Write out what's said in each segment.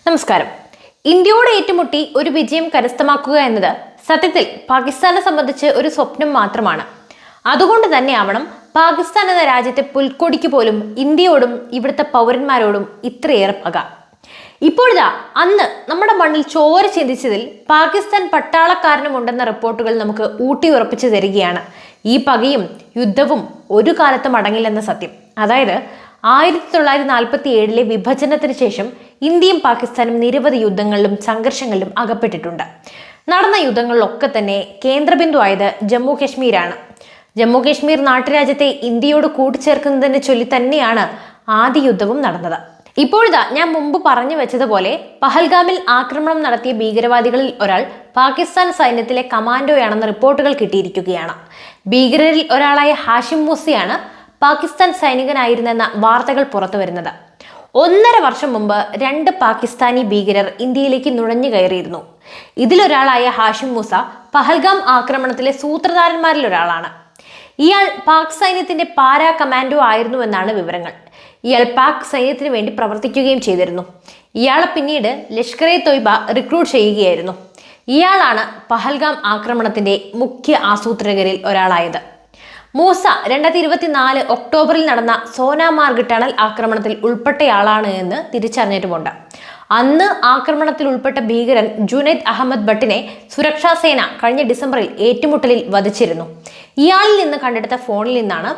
നമസ്കാരം. ഇന്ത്യയോട് ഏറ്റുമുട്ടി ഒരു വിജയം കരസ്ഥമാക്കുക എന്നത് സത്യത്തിൽ പാകിസ്ഥാനെ സംബന്ധിച്ച് ഒരു സ്വപ്നം മാത്രമാണ്. അതുകൊണ്ട് തന്നെയാവണം പാകിസ്ഥാൻ എന്ന രാജ്യത്തെ പുൽക്കൊടിക്ക് പോലും ഇന്ത്യയോടും ഇവിടുത്തെ പൗരന്മാരോടും ഇത്രയേറെ പക. ഇപ്പോഴിതാ അന്ന് നമ്മുടെ മണ്ണിൽ ചോര ചിന്തിച്ചതിൽ പാകിസ്ഥാൻ പട്ടാളക്കാരനുമുണ്ടെന്ന റിപ്പോർട്ടുകൾ നമുക്ക് ഊട്ടിയുറപ്പിച്ചു തരികയാണ്. ഈ പകയും യുദ്ധവും ഒരു കാലത്തും അടങ്ങില്ലെന്ന സത്യം. അതായത് 1947 വിഭജനത്തിന് ശേഷം ഇന്ത്യയും പാകിസ്ഥാനും നിരവധി യുദ്ധങ്ങളിലും സംഘർഷങ്ങളിലും അകപ്പെട്ടിട്ടുണ്ട്. നടന്ന യുദ്ധങ്ങളിലൊക്കെ തന്നെ കേന്ദ്രബിന്ദു ആയത് ജമ്മു കശ്മീരാണ്. ജമ്മു കശ്മീർ നാട്ടുരാജ്യത്തെ ഇന്ത്യയോട് കൂട്ടിച്ചേർക്കുന്നതിനെ ചൊല്ലി തന്നെയാണ് ആദ്യ യുദ്ധവും നടന്നത്. ഇപ്പോഴിതാ ഞാൻ മുമ്പ് പറഞ്ഞു വെച്ചതുപോലെ പഹൽഗാമിൽ ആക്രമണം നടത്തിയ ഭീകരവാദികളിൽ ഒരാൾ പാകിസ്ഥാൻ സൈന്യത്തിലെ കമാൻഡോയാണെന്ന റിപ്പോർട്ടുകൾ കിട്ടിയിരിക്കുകയാണ്. ഭീകരരിൽ ഒരാളായ ഹാഷിം മൂസയാണ് പാകിസ്ഥാൻ സൈനികനായിരുന്നെന്ന വാർത്തകൾ പുറത്തു വരുന്നത്. 1.5 വർഷം മുമ്പ് 2 പാകിസ്ഥാനി ഭീകരർ ഇന്ത്യയിലേക്ക് നുഴഞ്ഞു കയറിയിരുന്നു. ഇതിലൊരാളായ ഹാഷിം മൂസ പഹൽഗാം ആക്രമണത്തിലെ സൂത്രധാരന്മാരിൽ ഒരാളാണ്. ഇയാൾ പാക് സൈന്യത്തിന്റെ പാരാ കമാൻഡോ ആയിരുന്നുവെന്നാണ് വിവരങ്ങൾ. ഇയാൾ പാക് സൈന്യത്തിന് വേണ്ടി പ്രവർത്തിക്കുകയും ചെയ്തിരുന്നു. ഇയാളെ പിന്നീട് ലഷ്കർ-ഇ തൊയ്ബ റിക്രൂട്ട് ചെയ്യുകയായിരുന്നു. ഇയാളാണ് പഹൽഗാം ആക്രമണത്തിന്റെ മുഖ്യ ആസൂത്രകരിൽ ഒരാളായത്. മൂസ 2024 ഒക്ടോബറിൽ നടന്ന സോനാമാർഗ് ടണൽ ആക്രമണത്തിൽ ഉൾപ്പെട്ടയാളാണ് എന്ന് തിരിച്ചറിഞ്ഞിട്ടുമുണ്ട്. അന്ന് ആക്രമണത്തിൽ ഉൾപ്പെട്ട ഭീകരൻ ജുനൈദ് അഹമ്മദ് ഭട്ടിനെ സുരക്ഷാ സേന കഴിഞ്ഞ ഡിസംബറിൽ ഏറ്റുമുട്ടലിൽ വധിച്ചിരുന്നു. ഇയാളിൽ നിന്ന് കണ്ടെടുത്ത ഫോണിൽ നിന്നാണ്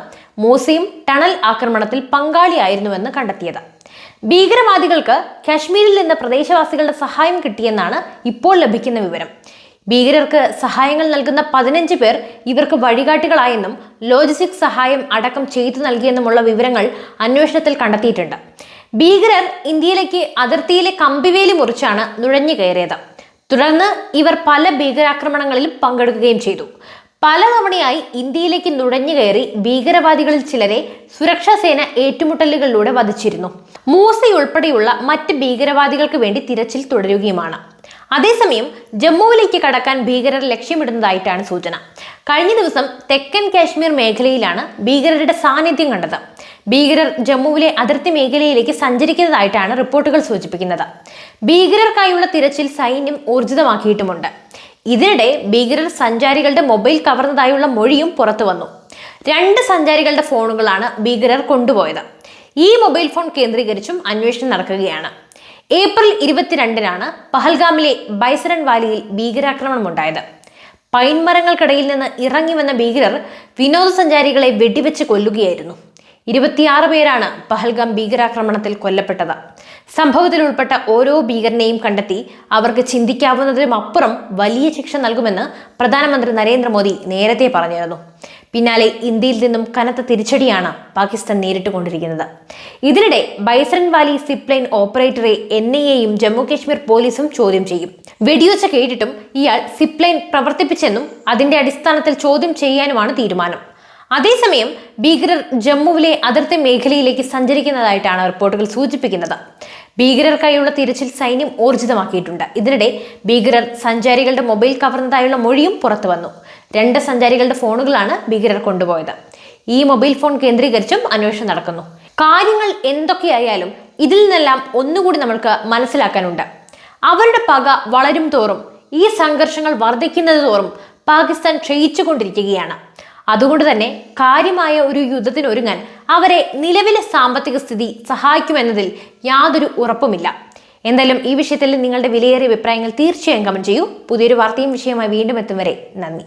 മൂസയും ടണൽ ആക്രമണത്തിൽ പങ്കാളിയായിരുന്നുവെന്ന് കണ്ടെത്തിയത്. ഭീകരവാദികൾക്ക് കാശ്മീരിൽ നിന്ന് പ്രദേശവാസികളുടെ സഹായം കിട്ടിയെന്നാണ് ഇപ്പോൾ ലഭിക്കുന്ന വിവരം. ഭീകരർക്ക് സഹായങ്ങൾ നൽകുന്ന 15 പേർ ഇവർക്ക് വഴികാട്ടികളായെന്നും ലോജിസ്റ്റിക് സഹായം അടക്കം ചെയ്തു നൽകിയെന്നുമുള്ള വിവരങ്ങൾ അന്വേഷണത്തിൽ കണ്ടെത്തിയിട്ടുണ്ട്. ഭീകരർ ഇന്ത്യയിലേക്ക് അതിർത്തിയിലെ കമ്പിവേലി മുറിച്ചാണ് നുഴഞ്ഞു കയറിയത്. തുടർന്ന് ഇവർ പല ഭീകരാക്രമണങ്ങളിലും പങ്കെടുക്കുകയും ചെയ്തു. പലതവണയായി ഇന്ത്യയിലേക്ക് നുഴഞ്ഞു കയറി ഭീകരവാദികളിൽ ചിലരെ സുരക്ഷാ സേന ഏറ്റുമുട്ടലുകളിലൂടെ വധിച്ചിരുന്നു. മൂസയുൾപ്പെടെയുള്ള മറ്റ് ഭീകരവാദികൾക്ക് വേണ്ടി തിരച്ചിൽ തുടരുകയുമാണ്. അതേസമയം ജമ്മുവിലേക്ക് കടക്കാൻ ഭീകരർ ലക്ഷ്യമിടുന്നതായിട്ടാണ് സൂചന. കഴിഞ്ഞ ദിവസം തെക്കൻ കാശ്മീർ മേഖലയിലാണ് ഭീകരരുടെ സാന്നിധ്യം കണ്ടത്. ഭീകരർ ജമ്മുവിലെ അതിർത്തി മേഖലയിലേക്ക് സഞ്ചരിക്കുന്നതായിട്ടാണ് റിപ്പോർട്ടുകൾ സൂചിപ്പിക്കുന്നത്. ഭീകരർക്കായുള്ള തിരച്ചിൽ സൈന്യം ഊർജിതമാക്കിയിട്ടുമുണ്ട്. ഇതിനിടെ ഭീകരർ സഞ്ചാരികളുടെ മൊബൈൽ കവർന്നതായുള്ള മൊഴിയും പുറത്തു വന്നു. 2 സഞ്ചാരികളുടെ ഫോണുകളാണ് ഭീകരർ കൊണ്ടുപോയത്. ഈ മൊബൈൽ ഫോൺ കേന്ദ്രീകരിച്ചും അന്വേഷണം നടക്കുകയാണ്. ഏപ്രിൽ 22-നാണ് പഹൽഗാമിലെ ബൈസരൺ വാലിയിൽ ഭീകരാക്രമണം ഉണ്ടായത്. പൈൻ മരങ്ങൾക്കിടയിൽ നിന്ന് ഇറങ്ങി വന്ന ഭീകരർ വിനോദസഞ്ചാരികളെ വെടിവെച്ച് കൊല്ലുകയായിരുന്നു. 26 പേരാണ് പഹൽഗാം ഭീകരാക്രമണത്തിൽ കൊല്ലപ്പെട്ടത്. സംഭവത്തിൽ ഉൾപ്പെട്ട ഓരോ ഭീകരനെയും കണ്ടെത്തി അവർക്ക് ചിന്തിക്കാവുന്നതിലും അപ്പുറം വലിയ ശിക്ഷ നൽകുമെന്ന് പ്രധാനമന്ത്രി നരേന്ദ്രമോദി നേരത്തെ പറഞ്ഞിരുന്നു. പിന്നാലെ ഇന്ത്യയിൽ നിന്നും കനത്ത തിരിച്ചടിയാണ് പാകിസ്ഥാൻ നേരിട്ടുകൊണ്ടിരിക്കുന്നത്. ഇതിനിടെ ബൈസരൺ വാലി സിപ്പ് ലൈൻ ഓപ്പറേറ്ററെ NIA-യും ജമ്മു കാശ്മീർ പോലീസും ചോദ്യം ചെയ്യും. വെടിയൊച്ച കേട്ടിട്ടും ഇയാൾ സിപ്പ് ലൈൻ പ്രവർത്തിപ്പിച്ചെന്നും അതിന്റെ അടിസ്ഥാനത്തിൽ ചോദ്യം ചെയ്യാനുമാണ് തീരുമാനം. അതേസമയം ഭീകരർ ജമ്മുവിലെ അതിർത്തി മേഖലയിലേക്ക് സഞ്ചരിക്കുന്നതായിട്ടാണ് റിപ്പോർട്ടുകൾ സൂചിപ്പിക്കുന്നത്. ഭീകരർക്കായുള്ള തിരച്ചിൽ സൈന്യം ഊർജിതമാക്കിയിട്ടുണ്ട്. ഇതിനിടെ ഭീകരർ സഞ്ചാരികളുടെ മൊബൈൽ കവർന്നതായുള്ള മൊഴിയും പുറത്തു വന്നു. 2 സഞ്ചാരികളുടെ ഫോണുകളാണ് ഭീകരർ കൊണ്ടുപോയത്. ഈ മൊബൈൽ ഫോൺ കേന്ദ്രീകരിച്ചും അന്വേഷണം നടക്കുന്നു. കാര്യങ്ങൾ എന്തൊക്കെയായാലും ഇതിൽ നിന്നെല്ലാം ഒന്നുകൂടി നമ്മൾക്ക് മനസ്സിലാക്കാനുണ്ട്. അവരുടെ പക വളരും തോറും, ഈ സംഘർഷങ്ങൾ വർദ്ധിക്കുന്നത് തോറും പാകിസ്ഥാൻ ക്ഷയിച്ചുകൊണ്ടിരിക്കുകയാണ്. അതുകൊണ്ട് തന്നെ കാര്യമായ ഒരു യുദ്ധത്തിനൊരുങ്ങാൻ അവരെ നിലവിലെ സാമ്പത്തിക സ്ഥിതി സഹായിക്കുമെന്നതിൽ യാതൊരു ഉറപ്പുമില്ല. എന്തായാലും ഈ വിഷയത്തിൽ നിങ്ങളുടെ വിലയേറിയ അഭിപ്രായങ്ങൾ തീർച്ചയായും കമന്റ് ചെയ്യൂ. പുതിയൊരു വാർത്തയും വിഷയമായി വീണ്ടും എത്തും വരെ നന്ദി.